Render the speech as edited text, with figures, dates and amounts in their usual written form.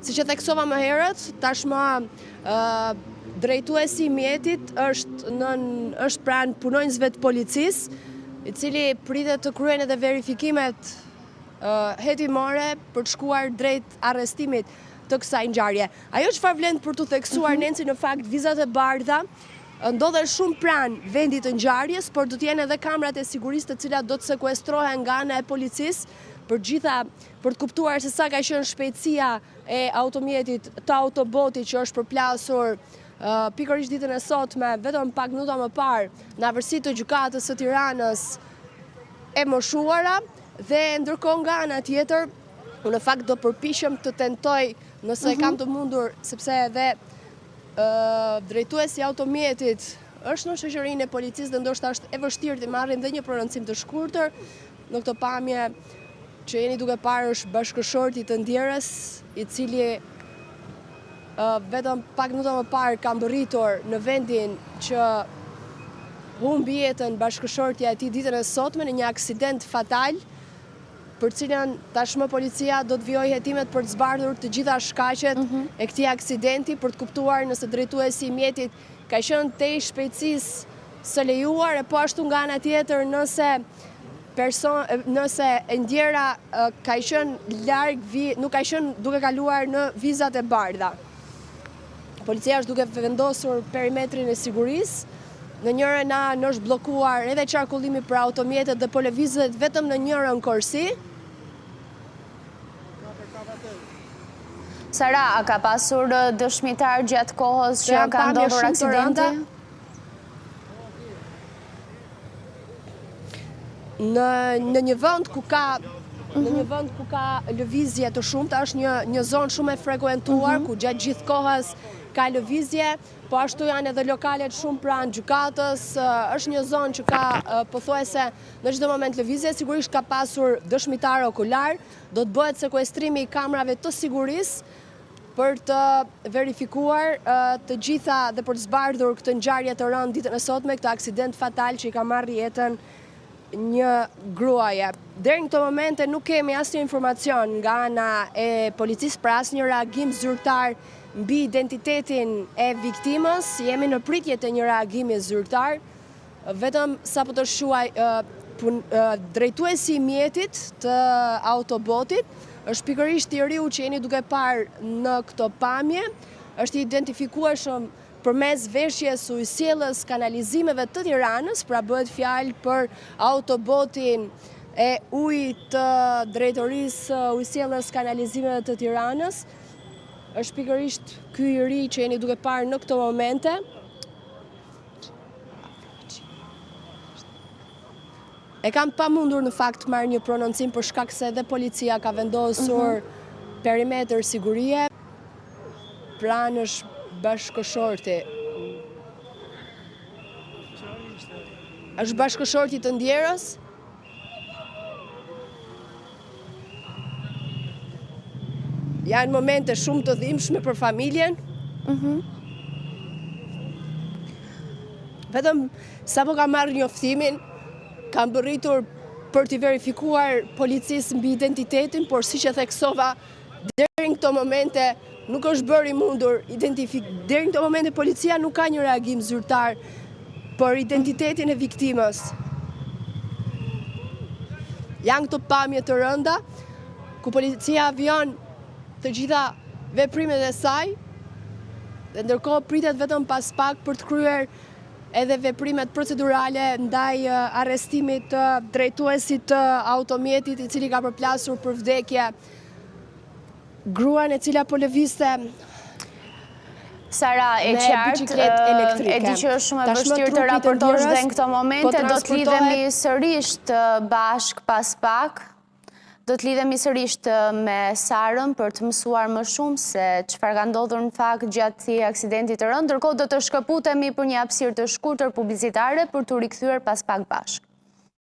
Si që theksova më herët, tashmë drejtuesi i mjetit është pranë punonjësve të policisë, i cili pritet të kryejnë edhe verifikimet hetimore për të shkuar drejt arrestimit të kësaj ngjarje. Ajo çfarë vlen për të theksuar Nenci, në fakt vizat e bardha ndodhen shumë pranë vendit të ngjarjes, por do të jenë edhe kamerat e sigurisë të cilat do të sekuestrohen nga ana e policisë për të kuptuar se sa ka qenë shpejtësia e automjetit të autobotit që është përplasur pikërisht ditën e sotme, vetëm pak minuta më parë, në afërsitë të gjykatës së Tiranës e moshuara, dhe ndërkohë nga ana tjetër, unë në fakt do përpiqem të tentoj, nëse kam të mundur, sepse edhe drejtuesi i automjetit është në shoqërinë e policisë dhe ndoshta është e vështirë të marrim dhe një prononcim të shkurtër në këtë pamje që jeni duke parë është bashkëshorti të ndjerës, i cili vetëm pak minuta më parë ka mbërritur në vendin që humbi jetën bashkëshortja e tij ditën e sotme në një aksident fatal, për cilën tashmë policia do të vijojë hetimet për të zbardhur të gjitha shkaqet e këtij aksidenti, për të kuptuar nëse drejtuesi i mjetit ka qenë tej shpejtësisë së lejuar, e po ashtu nga ana tjetër nëse ndjera ka qenë larg, nuk ka qenë duke kaluar në vizat e bardha. Policia është duke vendosur perimetrin e sigurisë. Në njërën anë është bllokuar edhe qarkullimi për automjetet dhe po lëvizet vetëm në njërën korsi. Sara, a ka pasur dëshmitar gjatë kohës që ka ndodhur aksidenti? Në një vend ku ka lëvizje të shumta, është një zonë shumë e frekuentuar, ku gjatë gjithë kohës ka lëvizje, po ashtu janë edhe lokalet shumë pranë gjykatës, është një zonë që ka pothuajse në çdo moment lëvizje, sigurisht ka pasur dëshmitar okular, do të bëhet sekuestrimi i kamerave të sigurisë për të verifikuar të gjitha dhe për të zbardhur këtë ngjarje të rëndë ditën e sotme, këtë aksident fatal që i ka marrë jetën një gruaje. Deri në këto momente nuk kemi asnjë informacion nga ana e policisë për asnjë reagim zyrtar mbi identitetin e viktimës. Jemi në pritje të një reagimi zyrtar, vetëm sapo të shuaj drejtuesi i mjetit të autobotit është pikërisht i riu që jeni duke parë në këto pamje, është identifikueshëm përmes veshjes ujësjellës kanalizimeve të Tiranës, pra bëhet fjalë për autobotin e ujit të drejtorisë ujësjellës kanalizimeve të Tiranës. Është pikërisht ky i ri që jeni duke parë në këto momente. E kam pamundur në fakt marrë një prononcim për shkak se edhe policia ka vendosur perimetër sigurie. Pranë është bashkëshorti. Është bashkëshorti të ndjerës. Janë momente shumë të dhimbshme për familjen. Vetëm sapo kam marrë njoftimin, kam bërritur për të verifikuar policisë mbi identitetin, por siç e theksova, deri në këto momente nuk është bërë i mundur deri në këto momente policia nuk ka një reagim zyrtar për identitetin e viktimës. Janë këto pamje të rënda, ku policia avion të gjitha veprimet e saj, dhe ndërkohë pritet vetëm pas pak për të kryer edhe veprimet procedurale ndaj arrestimit të drejtuesit të automjetit, i cili ka përplasur për vdekje gruan e cila po lëvizte Sara, e qartë, e di që është shumë e vështirë të raportosh dhe në këto momente, do të lidhemi sërish bashk pas pak. Do të lidhemi sërish me Sarën për të mësuar më shumë se çfarë ka ndodhur në fakt gjatë këtij aksidenti të rëndë, ndërkohë do të shkëputemi për një hapësirë të shkurtër publicitare për t'u rikthyer pas pak bashkë.